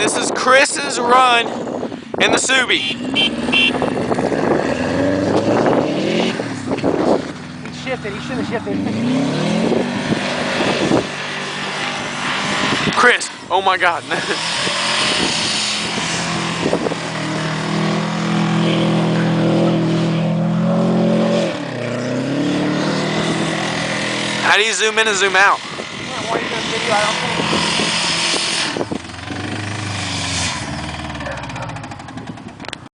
this is Chris's run in the Subi. He shifted, he should have shifted. Chris, oh my God. How do you zoom in and zoom out? Why are you doing video? I don't think.